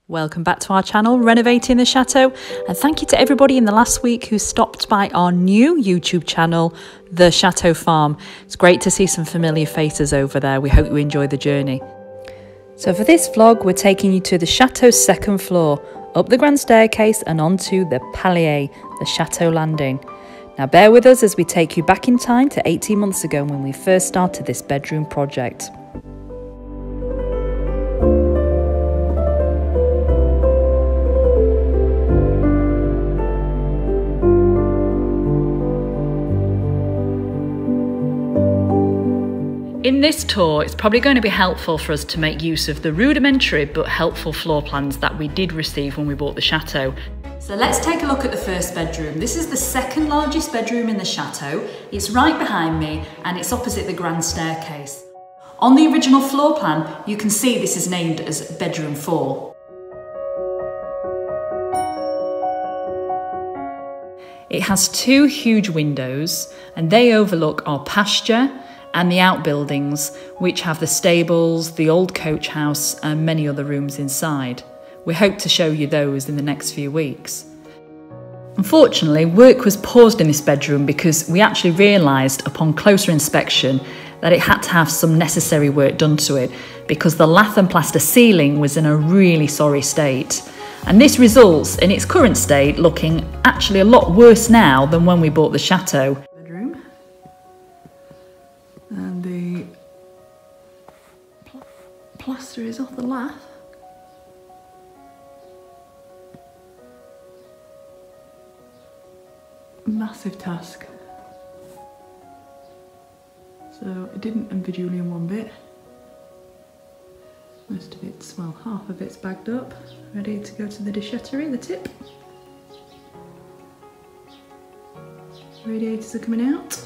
Welcome back to our channel, Renovating the Chateau, and thank you to everybody in the last week who stopped by our new YouTube channel, The Chateau Farm. It's great to see some familiar faces over there. We hope you enjoy the journey. So for this vlog, we're taking you to the Chateau's second floor, up the grand staircase and onto the palier, the Chateau landing. Now bear with us as we take you back in time to 18 months ago when we first started this bedroom project. In this tour, it's probably going to be helpful for us to make use of the rudimentary but helpful floor plans that we did receive when we bought the chateau. So let's take a look at the first bedroom. This is the second largest bedroom in the chateau. It's right behind me and it's opposite the grand staircase. On the original floor plan, you can see this is named as bedroom 4. It has 2 huge windows and they overlook our pasture and the outbuildings, which have the stables, the old coach house and many other rooms inside. We hope to show you those in the next few weeks. Unfortunately, work was paused in this bedroom because we actually realised upon closer inspection that it had to have some necessary work done to it because the lath and plaster ceiling was in a really sorry state. And this results in its current state looking actually a lot worse now than when we bought the chateau. And the plaster is off the lath. Massive task. So it didn't Julian one bit. Most of it's, well, half of it's bagged up, ready to go to the déchetterie, the tip. Radiators are coming out.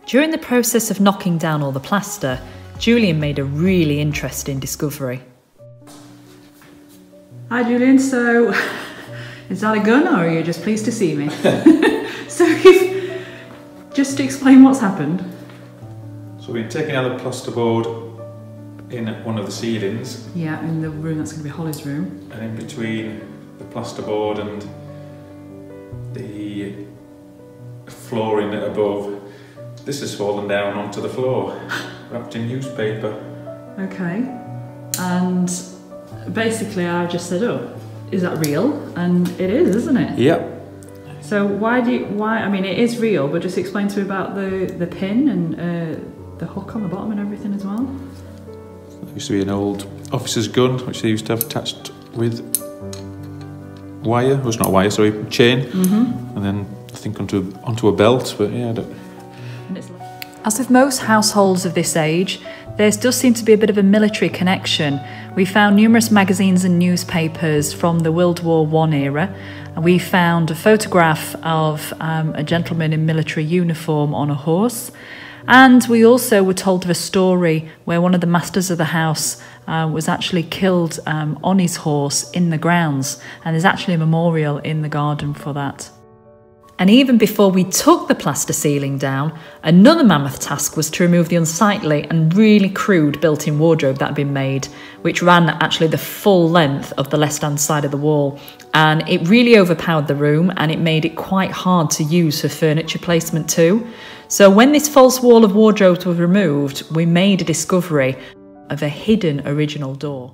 During the process of knocking down all the plaster, Julian made a really interesting discovery. Hi Julian, so is that a gun or are you just pleased to see me? So just to explain what's happened. So we've taken out the plasterboard in one of the ceilings. Yeah, in the room that's going to be Holly's room. And in between the plasterboard and the flooring above, this has fallen down onto the floor, wrapped in newspaper. Okay, and basically I just said, oh, is that real? And it is, isn't it? Yep. So why, I mean it is real, but just explain to me about the pin and the hook on the bottom and everything as well. There used to be an old officer's gun, which they used to have attached with wire, it was not wire, sorry, chain, and then I think onto a belt, but yeah, I don't. As with most households of this age, there does seem to be a bit of a military connection. We found numerous magazines and newspapers from the World War I era, and we found a photograph of a gentleman in military uniform on a horse. And we also were told of a story where one of the masters of the house was actually killed on his horse in the grounds, and there's actually a memorial in the garden for that. And even before we took the plaster ceiling down, another mammoth task was to remove the unsightly and really crude built-in wardrobe that had been made, which ran actually the full length of the left-hand side of the wall. And it really overpowered the room and it made it quite hard to use for furniture placement too. So when this false wall of wardrobes was removed, we made a discovery of a hidden original door.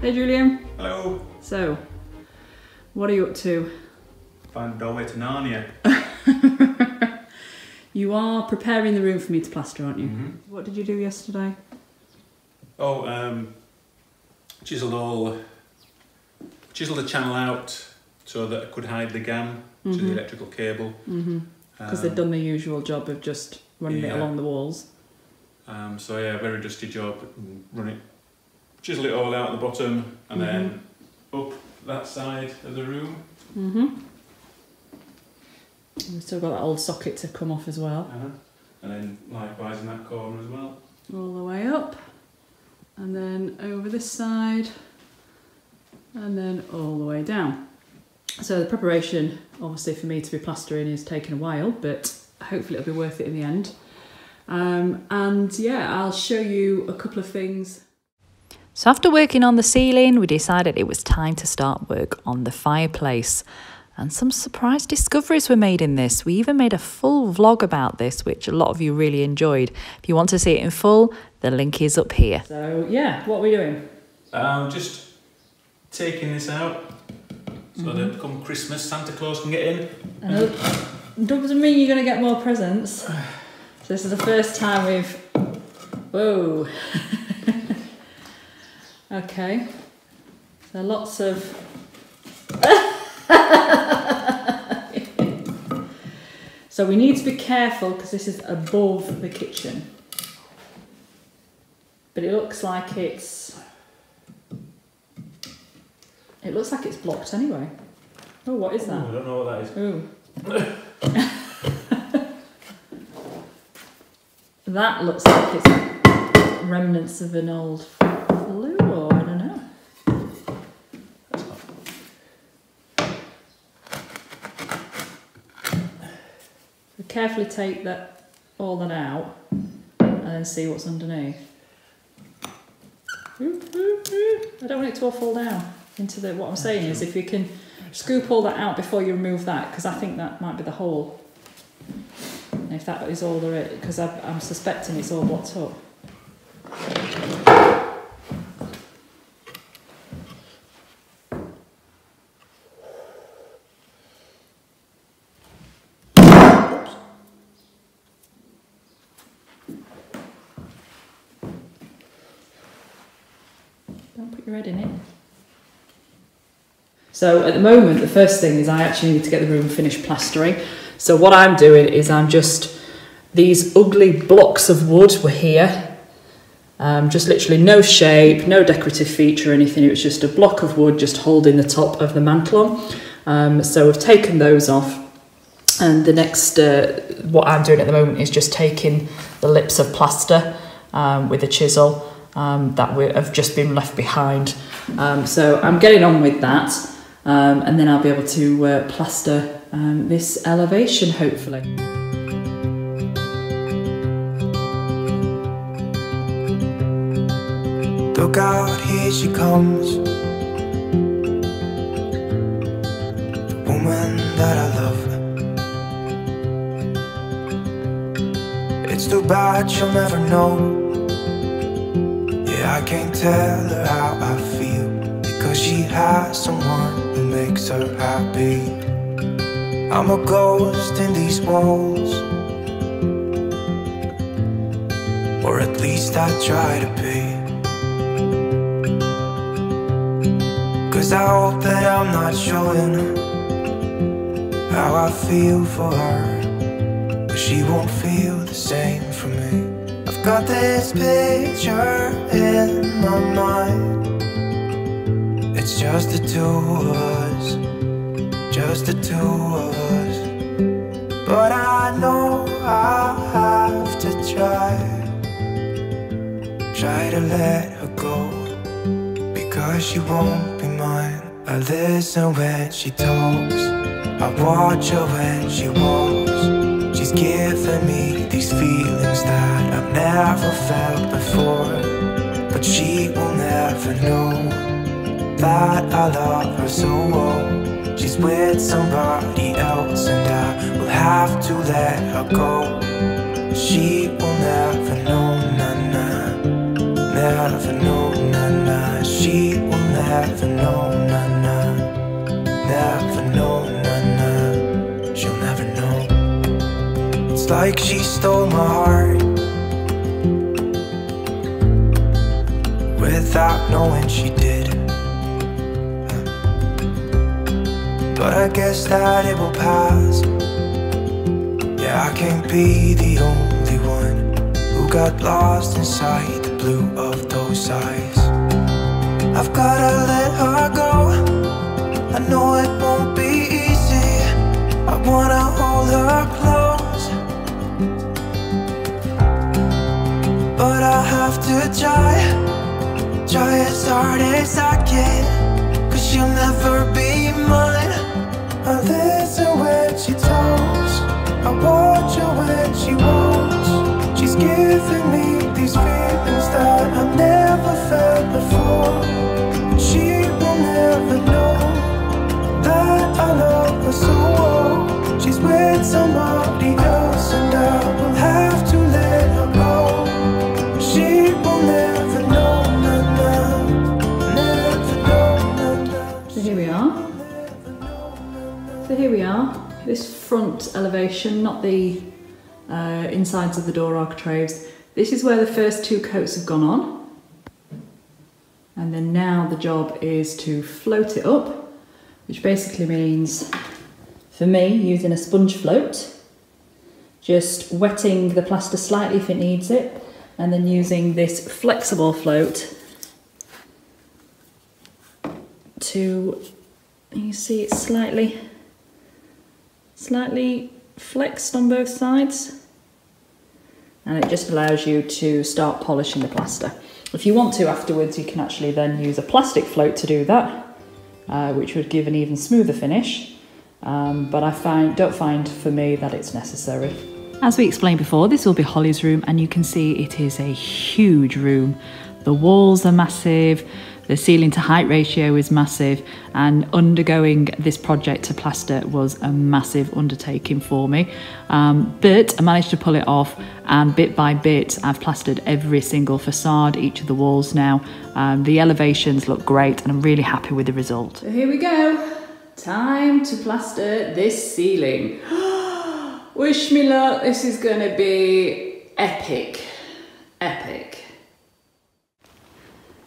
Hey Julian. Hello. So, what are you up to? Find the doorway to Narnia. You are preparing the room for me to plaster, aren't you? Mm-hmm. What did you do yesterday? Oh, chiseled the channel out so that I could hide the GAM, which is the electrical cable. Because they've done the usual job of just running it along the walls. So yeah, very dusty job. Chisel it all out at the bottom, and then up that side of the room. We've still got that old socket to come off as well. And then likewise in that corner as well. All the way up, and then over this side, and then all the way down. So the preparation, obviously for me to be plastering, is taking a while, but hopefully it'll be worth it in the end. And yeah, I'll show you a couple of things. So after working on the ceiling, we decided it was time to start work on the fireplace. And some surprise discoveries were made in this. We even made a full vlog about this, which a lot of you really enjoyed. If you want to see it in full, the link is up here. So yeah, what are we doing? Just taking this out so that come Christmas, Santa Claus can get in. Doesn't mean you're going to get more presents. So this is the first time we've... Whoa. Okay. So lots of... So we need to be careful because this is above the kitchen. But it looks like it's... It looks like it's blocked anyway. Oh, what is that? I don't know what that is. Ooh. That looks like it's remnants of an old flue, or I don't know. So carefully take all that out and then see what's underneath. I don't want it to all fall down into the... What I'm saying is, if you can scoop all that out before you remove that, because I think that might be the hole. And if that is all there is, because I'm suspecting it's all blocked up. Don't put your head in it. So at the moment, the first thing is I actually need to get the room finished plastering. So what I'm doing is these ugly blocks of wood were here. Just literally no shape, no decorative feature or anything. It was just a block of wood just holding the top of the mantle on. So we've taken those off. And the next, what I'm doing at the moment is just taking the lips of plaster with a chisel that have just been left behind. So I'm getting on with that. And then I'll be able to plaster this elevation, hopefully. Look out, here she comes, the woman that I love. It's too bad she'll never know. Yeah, I can't tell her how I feel, because she has someone who makes her happy. I'm a ghost in these walls, or at least I try to be. 'Cause I hope that I'm not showing how I feel for her, but she won't feel the same for me. I've got this picture in my mind. It's just the two of us, just the two of us. But I know I'll have to try to let her go, because she won't be mine. I listen when she talks, I watch her when she walks. She's giving me these feelings that I've never felt before, but she will never know that I love her so well. She's with somebody else and I will have to let her go. She will never know, na-na, never know, na-na. She will never never know, nah, nah. Never know, nah, nah. She'll never know. It's like she stole my heart without knowing she did. But I guess that it will pass. Yeah, I can't be the only one who got lost inside the blue of those eyes. I've gotta let her go. I know it won't be easy. I wanna hold her close, but I have to try as hard as I can, 'cause she'll never be mine. I listen when she talks, I watch her when she walks. She's giving me these feelings that I've never felt before. And she will never know that I love her so well. She's with somebody else and I will have to let her go. She will never know, nah, nah. Never know, nah, nah. So here we are. This front elevation, not the insides of the door architraves. This is where the first 2 coats have gone on. And then now the job is to float it up, which basically means, for me, using a sponge float, just wetting the plaster slightly if it needs it, and then using this flexible float to, you see it's slightly flexed on both sides, and it just allows you to start polishing the plaster. If you want to afterwards, you can actually then use a plastic float to do that, which would give an even smoother finish, but I don't find for me that it's necessary. As we explained before, this will be Holly's room, and you can see it is a huge room. The walls are massive, the ceiling to height ratio is massive, and undergoing this project to plaster was a massive undertaking for me. But I managed to pull it off, and bit by bit I've plastered every single facade, each of the walls now. The elevations look great and I'm really happy with the result. So here we go, time to plaster this ceiling. Wish me luck, this is gonna be epic, epic.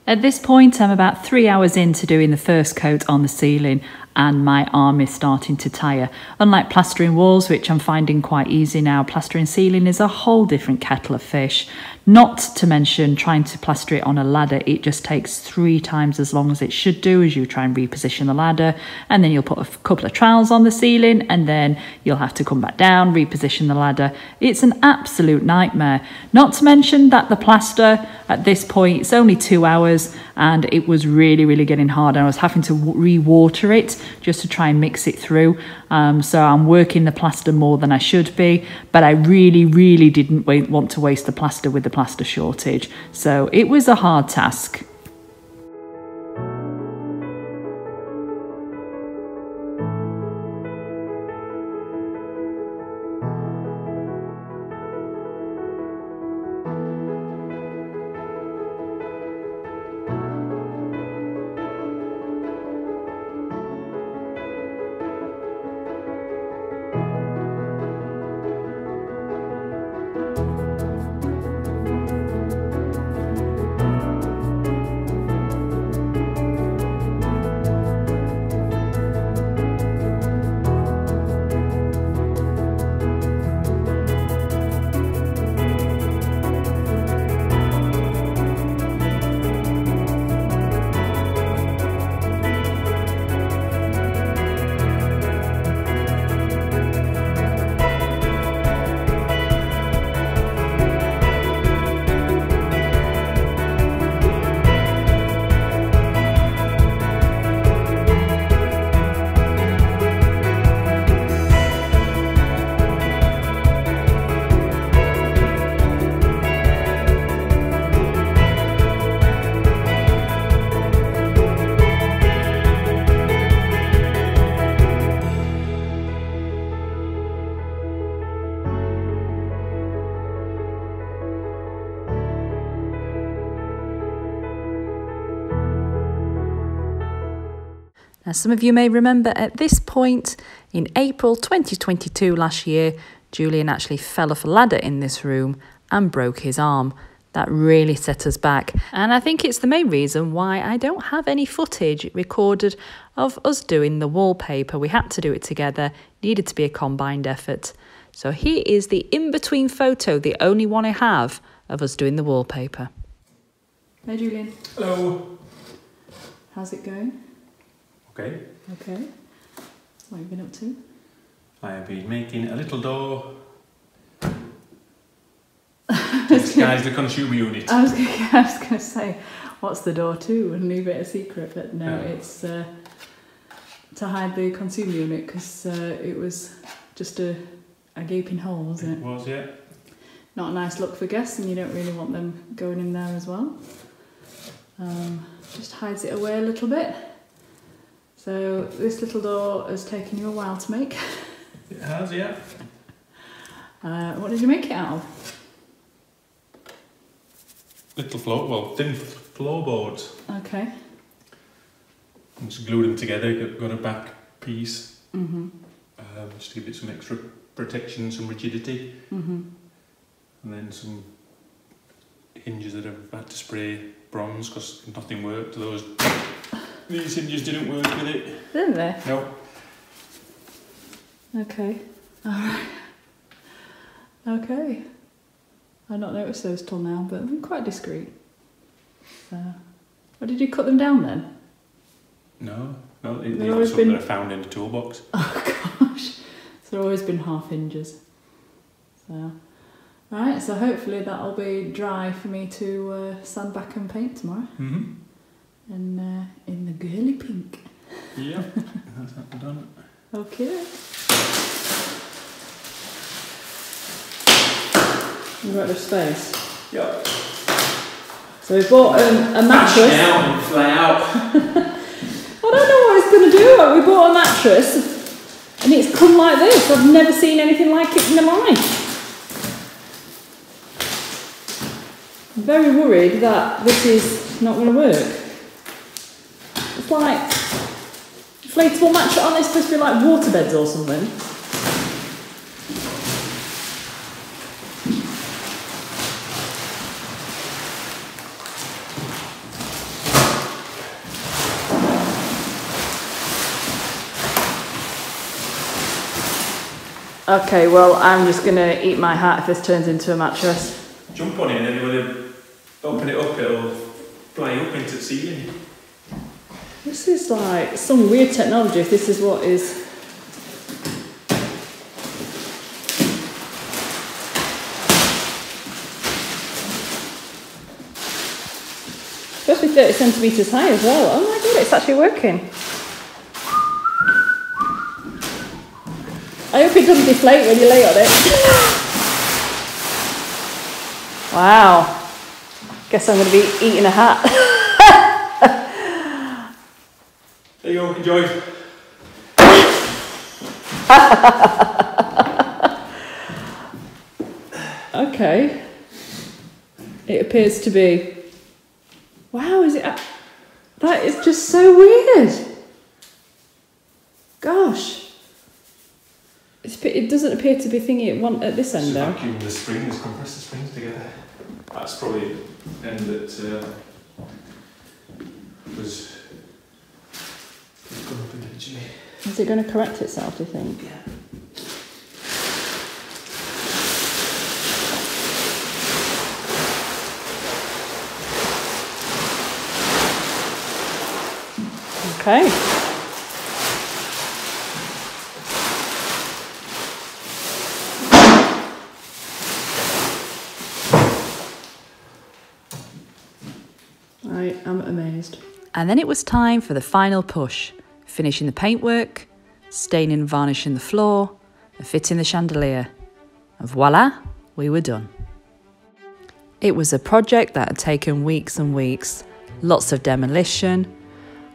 At this point, I'm about 3 hours into doing the first coat on the ceiling, and my arm is starting to tire. Unlike plastering walls, which I'm finding quite easy now, plastering ceiling is a whole different kettle of fish. Not to mention trying to plaster it on a ladder, it just takes 3 times as long as it should do as you try and reposition the ladder, and then you'll put a couple of trowels on the ceiling, and then you'll have to come back down, reposition the ladder. It's an absolute nightmare. Not to mention that the plaster at this point, it's only 2 hours, and it was really getting hard, and I was having to re-water it just to try and mix it through. So I'm working the plaster more than I should be, but I really didn't want to waste the plaster with the plaster shortage. So it was a hard task. Now, some of you may remember at this point, in April 2022 last year, Julian actually fell off a ladder in this room and broke his arm. That really set us back. And I think it's the main reason why I don't have any footage recorded of us doing the wallpaper. We had to do it together, needed to be a combined effort. So here is the in-between photo, the only one I have of us doing the wallpaper. Hey Julian. Hello. How's it going? Okay. Okay. What have you been up to? I have been making a little door to disguise the consumer unit. I was going to say, what's the door to? And leave it a secret, but no, it's to hide the consumer unit because it was just a gaping hole, wasn't it? It was, yeah. Not a nice look for guests, and you don't really want them going in there as well. Just hides it away a little bit. So this little door has taken you a while to make. It has, yeah. What did you make it out of? Thin floorboards. Okay. And just glued them together, got a back piece. Mm-hmm. Just to give it some extra protection, some rigidity. Mm-hmm. And then some hinges that I've had to spray bronze because nothing worked. These hinges didn't work with it. Didn't they? No. Okay. Alright. Okay. I've not noticed those till now, but they're quite discreet. So, what did you cut them down then? No, it's something that I found in the toolbox. Oh gosh. So they've always been half hinges. So, right, so hopefully that'll be dry for me to sand back and paint tomorrow. Mm-hmm. And in the girly pink. Yeah, that's how I've done it. Okay. You've got enough space? Yeah. So we bought a mattress. Down and fly out. I don't know what it's going to do. We bought a mattress and it's come like this. I've never seen anything like it in my life. I'm very worried that this is not going to work. It's like inflatable mattress. Aren't they supposed to be like water beds or something? Okay, well, I'm just going to eat my hat if this turns into a mattress. Jump on it and then when you open it up, it'll fly up into the ceiling. This is like some weird technology if this is what is... Supposed to be 30 centimetres high as well. Oh my god, it's actually working. I hope it doesn't deflate when you lay on it. Wow. Guess I'm going to be eating a hat. There you go, enjoy. Okay. It appears to be... Wow, is it... That is just so weird. Gosh. It doesn't appear to be thingy at this end though. Vacuum the springs, compress the springs together. That's probably the end that was going up eventually. Is it going to correct itself, do you think? Yeah. Okay. I am amazed. And then it was time for the final push, finishing the paintwork, staining and varnishing the floor, and fitting the chandelier. And voila, we were done. It was a project that had taken weeks and weeks, lots of demolition,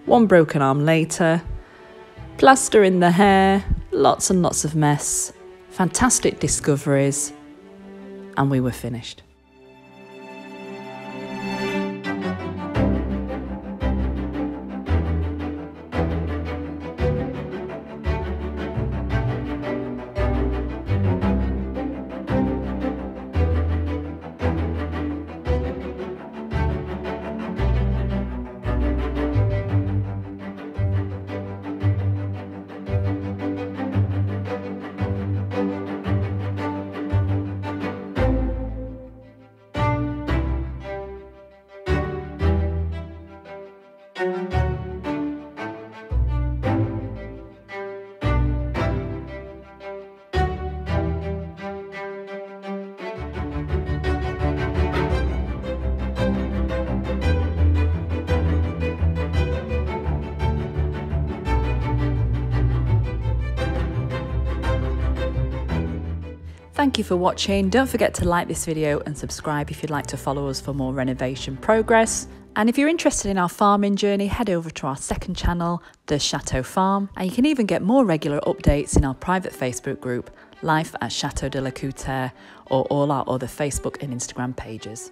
one broken arm later, plaster in the hair, lots and lots of mess, fantastic discoveries, and we were finished. Thank you for watching. Don't forget to like this video and subscribe if you'd like to follow us for more renovation progress. And if you're interested in our farming journey, head over to our second channel, The Chateau Farm, and you can even get more regular updates in our private Facebook group, Life at Château de la Couture, or all our other Facebook and Instagram pages.